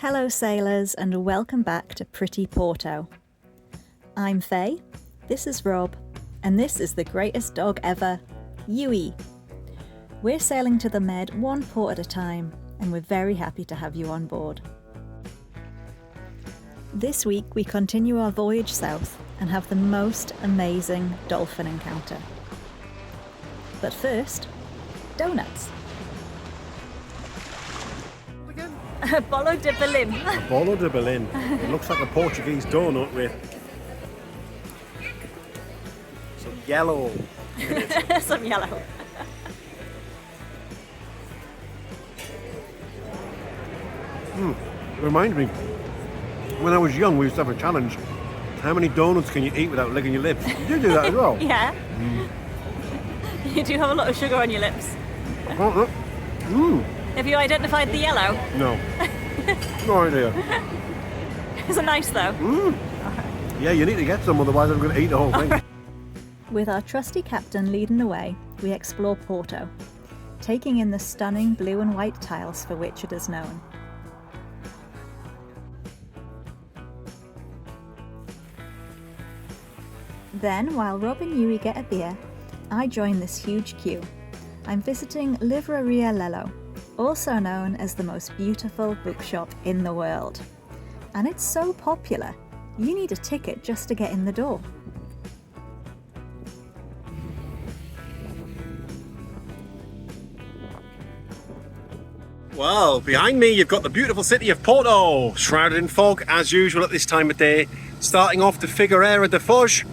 Hello sailors and welcome back to pretty Porto. I'm Faye, this is Rob, and this is the greatest dog ever, Yui. We're sailing to the Med one port at a time, and we're very happy to have you on board. This week we continue our voyage south and have the most amazing dolphin encounter. But first, donuts. Bolo de Berlin. A bolo de Berlin. It looks like a Portuguese donut with some yellow in it. Some yellow. Reminds me, when I was young we used to have a challenge. How many donuts can you eat without licking your lips? You do that as well? Yeah. You do have a lot of sugar on your lips. I can't look. Have you identified the yellow? No. No idea. Is it nice though? Yeah, you need to get some, otherwise I'm going to eat the whole thing. With our trusty captain leading the way, we explore Porto, taking in the stunning blue and white tiles for which it is known. Then, while Rob and Yui get a beer, I join this huge queue. I'm visiting Livraria Lello, also known as the most beautiful bookshop in the world. And it's so popular, you need a ticket just to get in the door. Well, behind me you've got the beautiful city of Porto, shrouded in fog as usual at this time of day. Starting off to Figueira da Foz,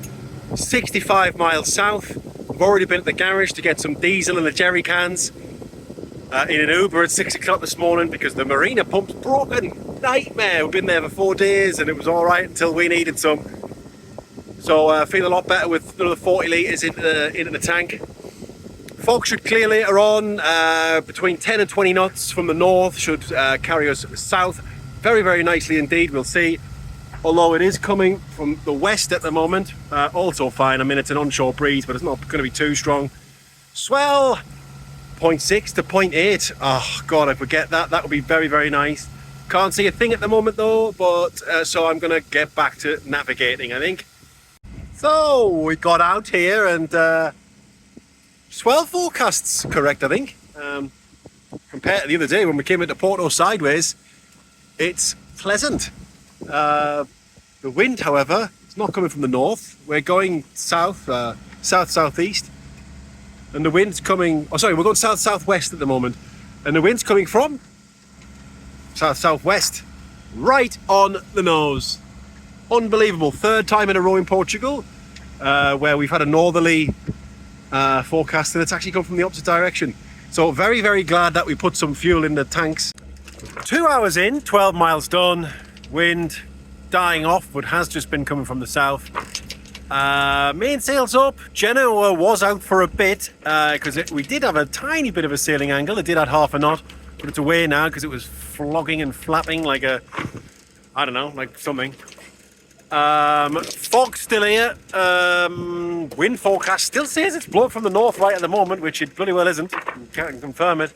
65 miles south. We've already been at the garage to get some diesel in the jerry cans. In an Uber at 6 o'clock this morning because the marina pump's broken. Nightmare. We've been there for 4 days and it was alright until we needed some. So I feel a lot better with another 40 litres into the tank. Fog should clear later on, between 10 and 20 knots from the north should carry us south very, very nicely indeed, we'll see. Although it is coming from the west at the moment, also fine. I mean, it's an onshore breeze, but it's not going to be too strong. Swell, 0.6 to 0.8. Oh, God, if we get that, that would be very, very nice. Can't see a thing at the moment, though, but so I'm going to get back to navigating, I think. So, we got out here and swell forecast's correct, I think. Compared to the other day when we came into Porto sideways, it's pleasant. The wind, however, is not coming from the north. We're going south, south-southeast, and the wind's coming. Oh, sorry, we're going south-southwest at the moment, and the wind's coming from south-southwest, right on the nose. Unbelievable! Third time in a row in Portugal, where we've had a northerly forecast, and it's actually come from the opposite direction. So very, very glad that we put some fuel in the tanks. 2 hours in, 12 miles done. Wind dying off, but has just been coming from the south. Mainsail's up. Genoa was out for a bit because we did have a tiny bit of a sailing angle. It did add half a knot, but it's away now because it was flogging and flapping like a, I don't know, like something. Fog still here. Wind forecast still says it's blowing from the north right at the moment, which it bloody well isn't. Can't confirm it.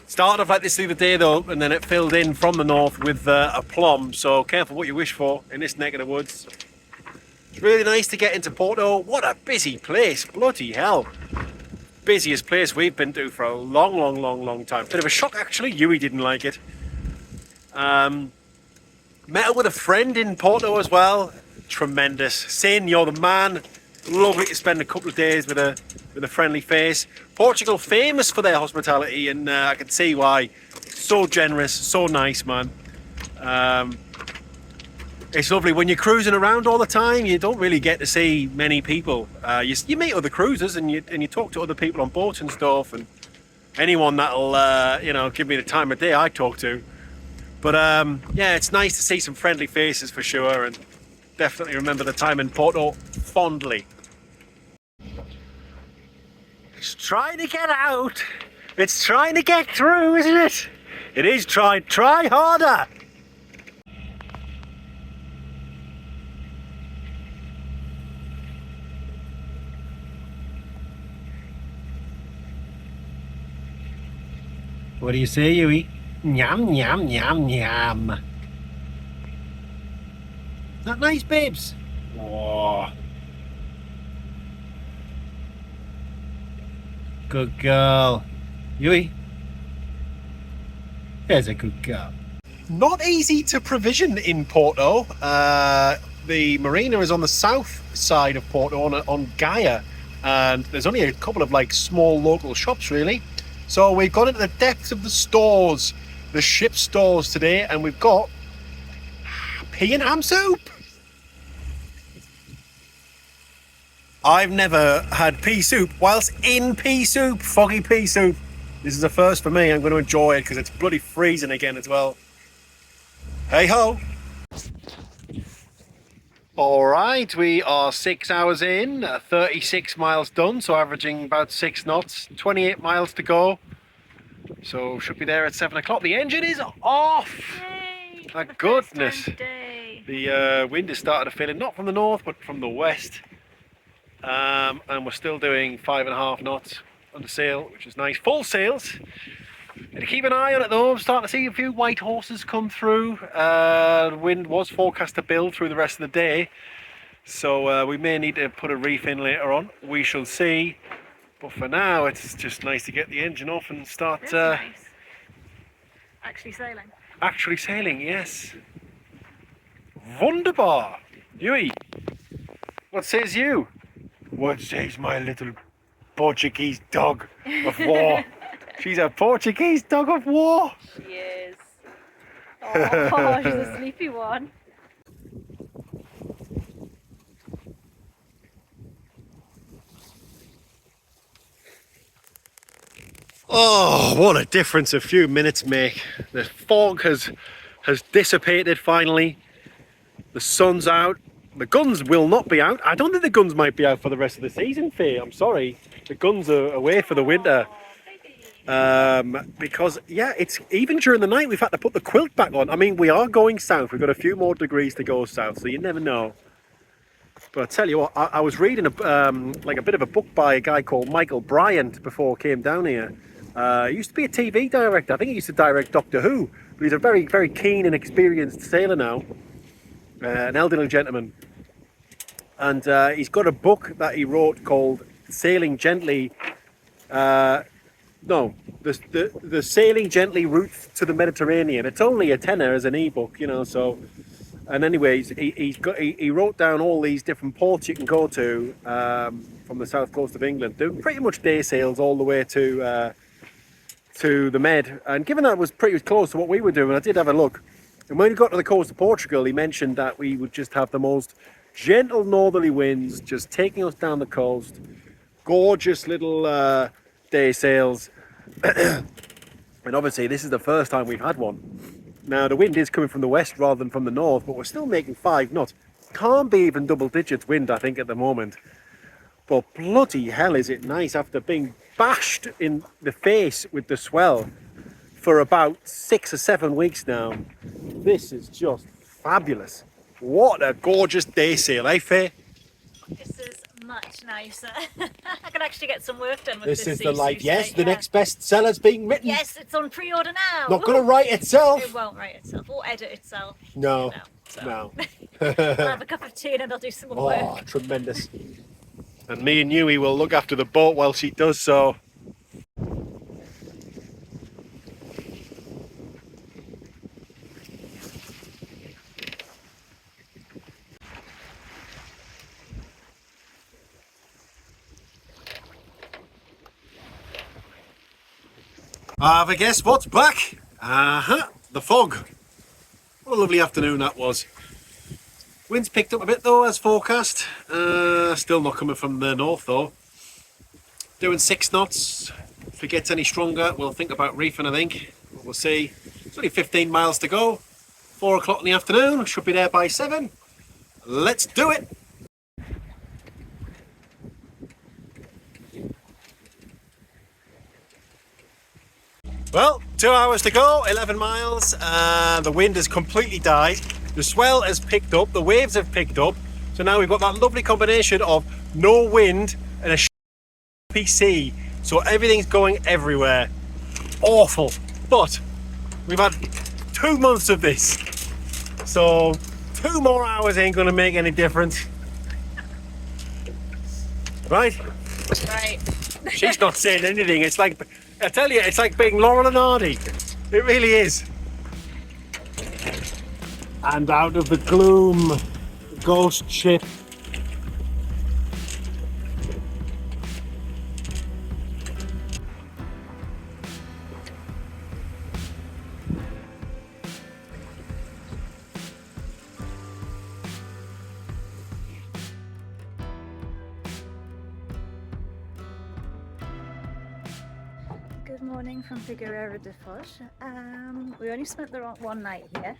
Started off like this the other day though, and then it filled in from the north with a plum, so careful what you wish for in this neck of the woods. It's really nice to get into Porto. What a busy place, bloody hell. Busiest place we've been to for a long time. Bit of a shock actually, Yui didn't like it. Met up with a friend in Porto as well. Tremendous. Saying you're the man. Lovely to spend a couple of days with a friendly face. Portugal famous for their hospitality, and I can see why. So generous, so nice, man. It's lovely when you're cruising around all the time. You don't really get to see many people. You meet other cruisers and you talk to other people on boats and stuff, and anyone that'll give me the time of day I talk to. But yeah, it's nice to see some friendly faces for sure, and definitely remember the time in Porto fondly. It's trying to get out. It's trying to get through, isn't it? It is try harder. What do you say, Yui? Yum, yum, yum, yum. Is that nice, babes? Whoa. Good girl. Yui. There's a good girl. Not easy to provision in Porto. The marina is on the south side of Porto on Gaia, and there's only a couple of like small local shops really. So we've gone into the depths of the stores, the ship stores today, and we've got pea and ham soup. I've never had pea soup whilst in pea soup, foggy pea soup. This is a first for me. I'm going to enjoy it because it's bloody freezing again as well. Hey ho! Alright, we are 6 hours in, 36 miles done, so averaging about 6 knots, 28 miles to go. So should be there at 7 o'clock. The engine is off! Yay! Thank goodness. The wind is starting to fill in, not from the north, but from the west. And we're still doing 5.5 knots under sail, which is nice. Full sails. And keep an eye on it though. I'm starting to see a few white horses come through. The wind was forecast to build through the rest of the day, so we may need to put a reef in later on. We shall see. But for now, it's just nice to get the engine off and start. Nice. Actually sailing. Actually sailing, yes. Wunderbar. Yui, what says you? What says my little Portuguese dog of war? She's a Portuguese dog of war. She is. Oh, she's a sleepy one. Oh, what a difference a few minutes make. The fog has dissipated finally. The sun's out. The guns will not be out. I don't think the guns might be out for the rest of the season, Faye. I'm sorry. The guns are away for the winter. Because yeah, it's even during the night we've had to put the quilt back on. I mean, we are going south. We've got a few more degrees to go south, so you never know. But I tell you what, I was reading like a bit of a book by a guy called Michael Bryant before I came down here. He used to be a TV director. I think he used to direct Doctor Who, but he's a very, very keen and experienced sailor now. An elderly gentleman. And he's got a book that he wrote called Sailing Gently. The Sailing Gently Route to the Mediterranean. It's only a tenner as an ebook, you know. So, and anyways, he wrote down all these different ports you can go to from the south coast of England, doing pretty much day sails all the way to the Med. And given that was pretty close to what we were doing, I did have a look. And when we got to the coast of Portugal, he mentioned that we would just have the most gentle northerly winds just taking us down the coast. Gorgeous little day sails. And obviously this is the first time we've had one. Now the wind is coming from the west rather than from the north, but we're still making 5 knots. Can't be even double digits wind, I think, at the moment. But bloody hell is it nice after being bashed in the face with the swell for about 6 or 7 weeks now. This is just fabulous. What a gorgeous day sail, eh, Faye? This is much nicer. I can actually get some work done with this. This is the life. Yes, the next bestseller's being written. Yes, it's on pre-order now. Not going to write itself. It won't write itself or edit itself. No, so. no. I'll have a cup of tea and then I'll do some more work. Oh, tremendous. And me and Yui will look after the boat while she does so. Have a guess what's back? The fog. What a lovely afternoon that was. Wind's picked up a bit though, as forecast. Still not coming from the north though. Doing 6 knots. If it gets any stronger, we'll think about reefing, I think. We'll see. It's only 15 miles to go. 4 o'clock in the afternoon. Should be there by 7. Let's do it. Well, 2 hours to go, 11 miles. The wind has completely died. The swell has picked up, the waves have picked up. So now we've got that lovely combination of no wind and a PC. So everything's going everywhere. Awful. But We've had 2 months of this. So 2 more hours ain't gonna make any difference. Right? Right. She's not saying anything. It's like, I tell you, it's like being Laurel and Hardy. It really is. And out of the gloom, ghost ship. Good morning from Figueira da Foz. We only spent the one night here.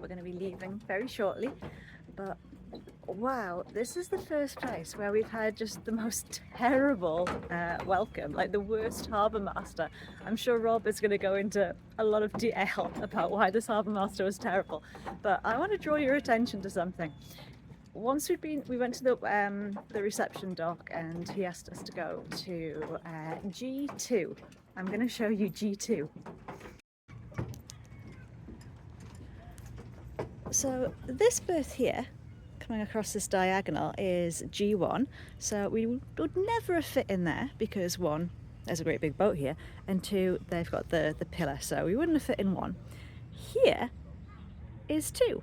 We're going to be leaving very shortly, but wow, this is the first place where we've had just the most terrible welcome, like the worst harbour master. I'm sure Rob is going to go into a lot of detail about why this harbour master was terrible, but I want to draw your attention to something. Once we went to the reception dock and he asked us to go to G2. I'm going to show you G2. So this berth here, coming across this diagonal, is G1. So we would never fit in there because one, there's a great big boat here, and two, they've got the pillar, so we wouldn't have fit in one. Here is 2.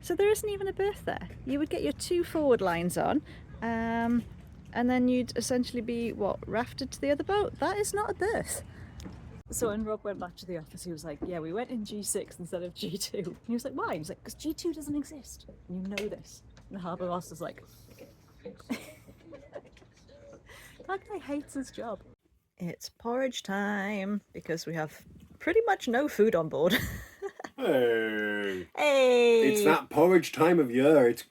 So there isn't even a berth there. You would get your 2 forward lines on, and then you'd essentially be, what, rafted to the other boat? That is not a berth. So when Rob went back to the office, he was like, yeah, we went in G6 instead of G2. And he was like, why? He was like, because G2 doesn't exist. And you know this. And the harbour master's like, that guy hates his job. It's porridge time, because we have pretty much no food on board. Hey. Hey! It's that porridge time of year. It's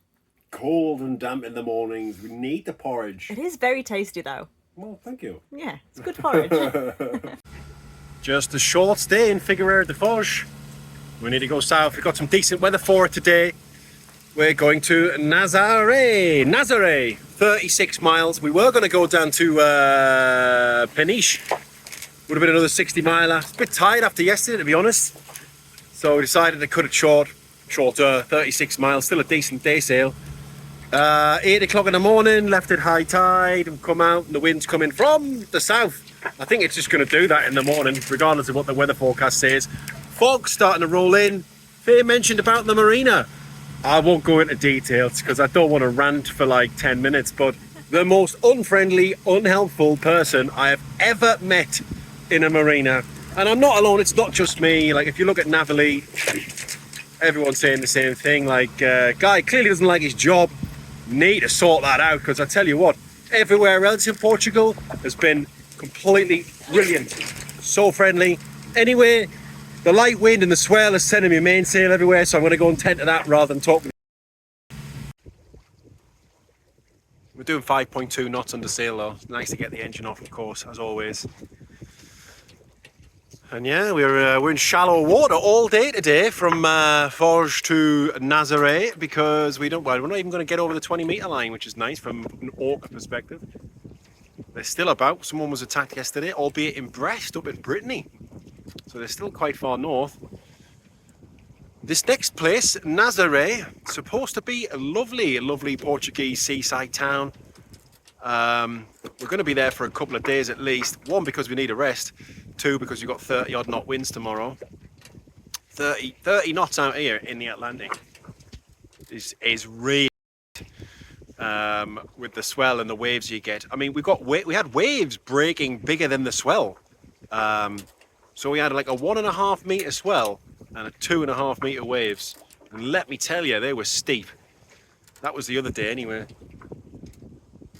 cold and damp in the mornings. We need the porridge. It is very tasty though. Well, thank you. Yeah, it's good porridge. Just a short stay in Figueira da Foz. We need to go south. We've got some decent weather for it today. We're going to Nazaré, 36 miles. We were going to go down to Peniche. Would have been another 60 miler. A bit tired after yesterday, to be honest. So we decided to cut it shorter, 36 miles, still a decent day sail. 8 o'clock in the morning, left at high tide, and come out, and the wind's coming from the south. I think it's just going to do that in the morning, regardless of what the weather forecast says. Fog's starting to roll in. Faye mentioned about the marina. I won't go into details because I don't want to rant for like 10 minutes, but the most unfriendly, unhelpful person I have ever met in a marina. And I'm not alone, it's not just me. Like, if you look at Navali, everyone's saying the same thing. Like, guy clearly doesn't like his job. Need to sort that out, because I tell you what, everywhere else in Portugal has been completely brilliant. So friendly. Anyway, the light wind and the swell is sending me mainsail everywhere, so I'm going to go and tend to that rather than talking. We're doing 5.2 knots under sail though. It's nice to get the engine off, of course, as always. And yeah, we're in shallow water all day today from Foz to Nazaré, because we're not even going to get over the 20-metre line, which is nice from an orca perspective. They're still about. Someone was attacked yesterday, albeit in Brest up in Brittany. So they're still quite far north. This next place, Nazaré, supposed to be a lovely Portuguese seaside town. We're going to be there for a couple of days at least. 1, because we need a rest. 2, because you've got 30 odd knot winds tomorrow. 30 knots out here in the Atlantic is really with the swell and the waves you get. I mean, we had waves breaking bigger than the swell. So we had like a 1.5 metre swell and a 2.5 metre waves. And let me tell you, they were steep. That was the other day anyway.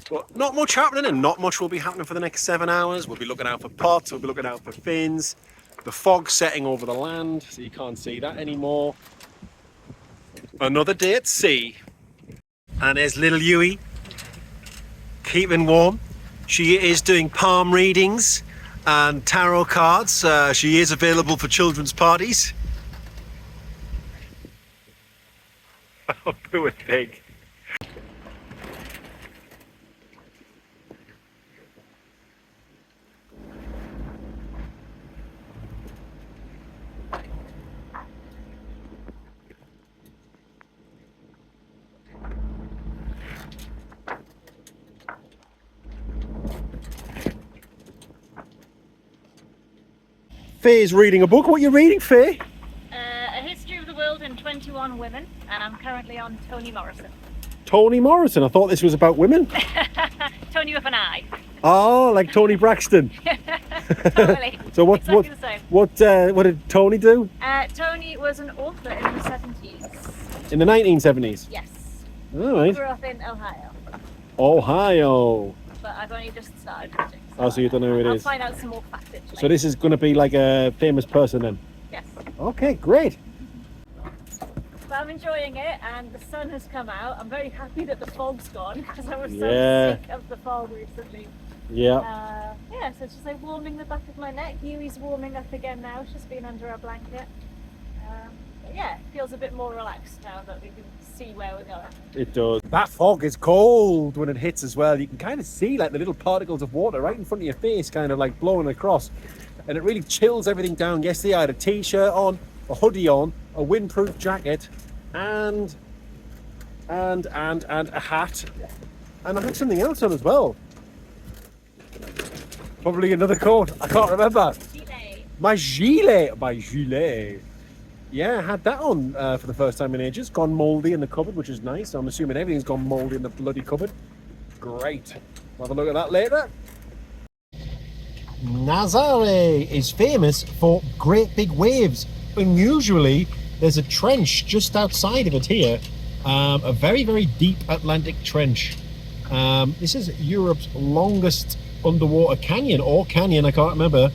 But not much happening, and not much will be happening for the next 7 hours. We'll be looking out for pots, we'll be looking out for fins. The fog's setting over the land, so you can't see that anymore. Another day at sea. And there's little Yui, keeping warm. She is doing palm readings and tarot cards. She is available for children's parties. Oh, poor pig. Faye's reading a book. What are you reading, Faye? A History of the World in 21 Women, and I'm currently on Toni Morrison. Toni Morrison. I thought this was about women. Tony with an I. Oh, like Toni Braxton. Totally. So exactly the same. What did Toni do? Tony was an author in the 70s. In the 1970s? Yes. All right. Grew up in Ohio. Ohio. But I've only just started reading. Oh, so you don't know who it I'll is. find out some more facts. So this is going to be like a famous person then? Yes. Okay, great. But I'm enjoying it, and the sun has come out. I'm very happy that the fog's gone, because I was so sick of the fog recently. Yeah. Yeah, so it's just like warming the back of my neck. Yui's warming up again now. She's been under a blanket. But yeah, it feels a bit more relaxed now that we can see where we're going. It does. That fog is cold when it hits as well. You can kind of see like the little particles of water right in front of your face, kind of like blowing across. And it really chills everything down. Yesterday I had a t-shirt on, a hoodie on, a windproof jacket, and a hat. And I had something else on as well. Probably another coat. I can't remember. Gilet. My gilet. Yeah, I had that on for the first time in ages. Gone mouldy in the cupboard, which is nice. I'm assuming everything's gone mouldy in the bloody cupboard. Great. We'll have a look at that later. Nazare is famous for great big waves. Unusually, there's a trench just outside of it here. A very, very deep Atlantic trench. This is Europe's longest underwater canyon, or canyon, I can't remember.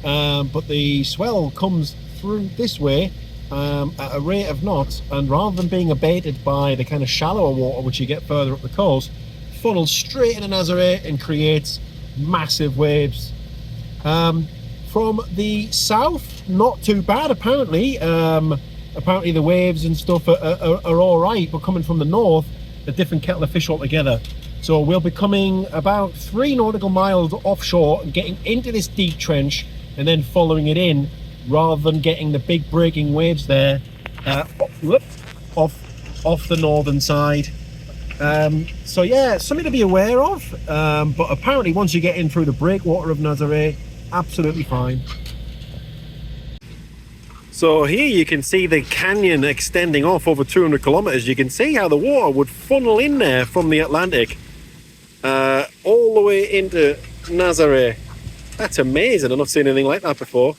But the swell comes through this way at a rate of knots, and rather than being abated by the kind of shallower water which you get further up the coast, funnels straight into Nazaré and creates massive waves. From the south, not too bad apparently. Apparently the waves and stuff are all right, but coming from the north, a different kettle of fish altogether. So we'll be coming about 3 nautical miles offshore, getting into this deep trench and then following it in, rather than getting the big breaking waves there off the northern side. So yeah, something to be aware of, but apparently once you get in through the breakwater of Nazaré, absolutely fine. So here you can see the canyon extending off over 200 kilometers. You can see how the water would funnel in there from the Atlantic all the way into Nazaré. That's amazing. I've not seen anything like that before.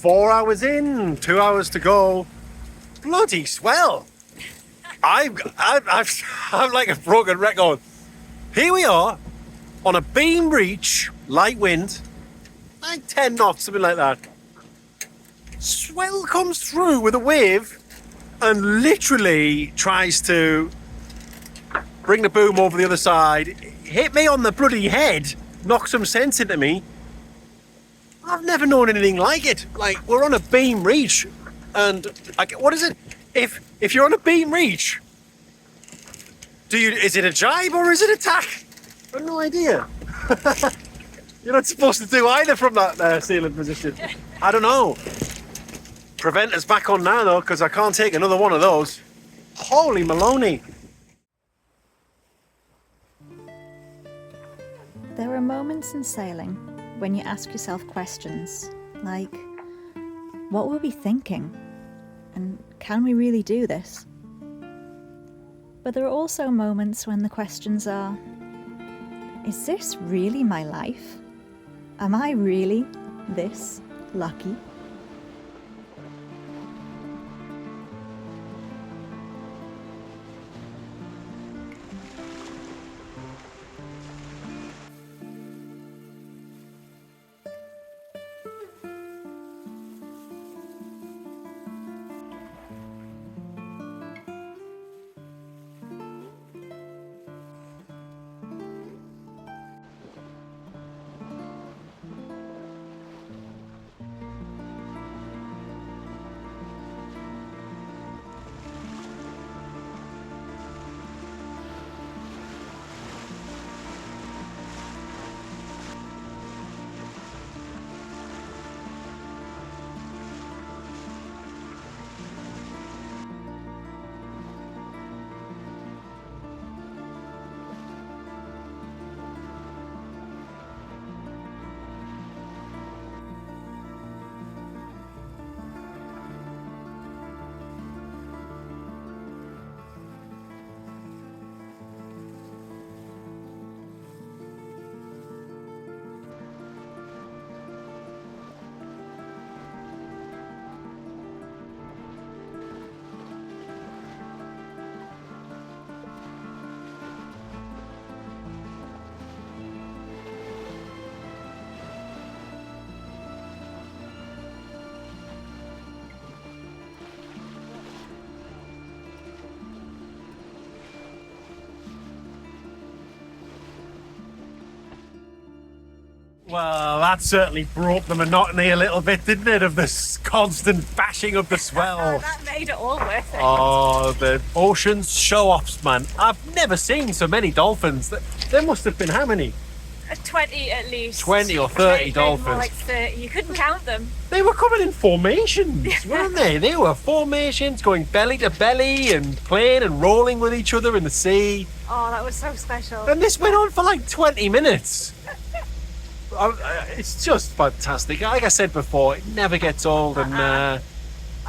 Four hours in, 2 hours to go. Bloody swell! I'm like a broken record. Here we are on a beam reach, light wind, like 10 knots, something like that. Swell comes through with a wave and literally tries to bring the boom over the other side, hit me on the bloody head, knock some sense into me. I've never known anything like it. Like, we're on a beam reach, and what is it? If you're on a beam reach, is it a jibe or is it a tack? I've no idea. You're not supposed to do either from that sailing position. I don't know. Preventer's back on now though, because I can't take another one of those. Holy Maloney. There are moments in sailing when you ask yourself questions like, what were we thinking? And can we really do this? But there are also moments when the questions are, is this really my life? Am I really this lucky? Well, that certainly broke the monotony a little bit, didn't it, of this constant bashing of the swell. That made it all worth it. Oh, the ocean's show-offs, man. I've never seen so many dolphins. There must have been how many? 20 at least. 20 or 30 dolphins. More like 30. You couldn't count them. They were coming in formations, weren't they? They were formations going belly to belly and playing and rolling with each other in the sea. Oh, that was so special. And this went on for like 20 minutes. It's just fantastic. Like I said before, it never gets old. And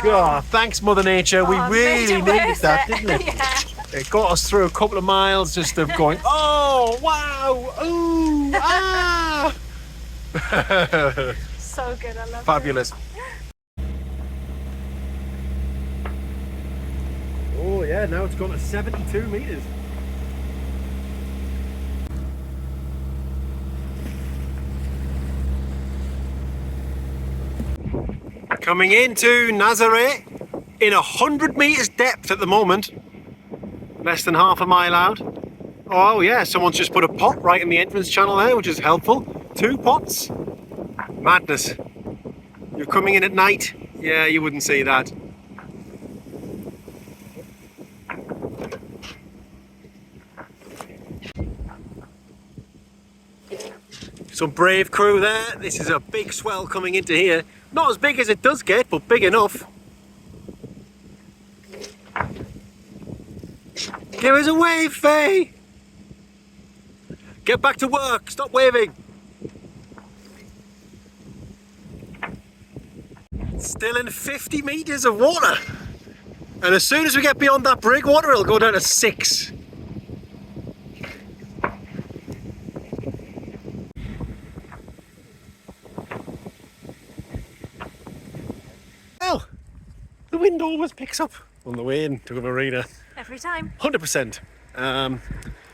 God, thanks Mother Nature. We really needed that, didn't it? Yeah. It got us through a couple of miles just of going, oh, wow, ooh, ah. So good, I love it. Fabulous. Oh yeah, now it's gone to 72 metres. Coming into Nazaré in 100 metres depth at the moment. Less than half a mile out. Oh yeah, someone's just put a pot right in the entrance channel there, which is helpful. 2 pots. Madness. You're coming in at night? Yeah, you wouldn't see that. Some brave crew there. This is a big swell coming into here. Not as big as it does get, but big enough. Give us a wave, Faye! Get back to work, stop waving! Still in 50 metres of water! And as soon as we get beyond that breakwater, it'll go down to 6. Well, the wind always picks up on the way into a marina. Every time. 100%.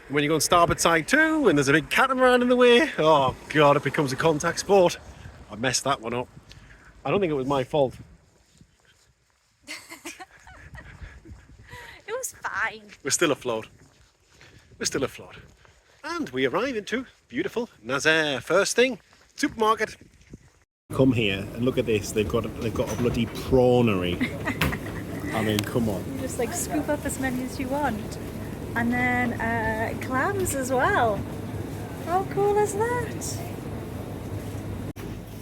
When you go on starboard side too, and there's a big catamaran in the way, oh God, it becomes a contact sport. I messed that one up. I don't think it was my fault. It was fine. We're still afloat. We're still afloat. And we arrive into beautiful Nazaré. First thing, supermarket. Come here and look at this. They've got a bloody prawnery. I mean, come on. You just like scoop up as many as you want. And then clams as well. How cool is that?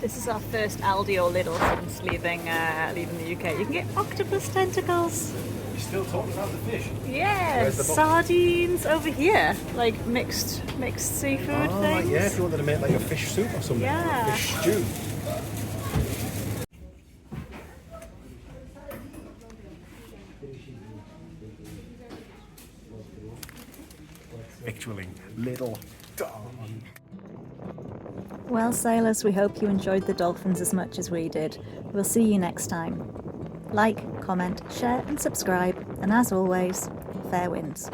This is our first Aldi or Lidl since leaving the UK. You can get octopus tentacles. You're still talking about the fish? Yeah, sardines over here. Like mixed seafood things. Yeah, if you wanted to make like a fish soup or something. Yeah. Or a fish stew. Victualling little Don. Well, sailors, we hope you enjoyed the dolphins as much as we did. We'll see you next time. Like, comment, share and subscribe, and as always, fair winds.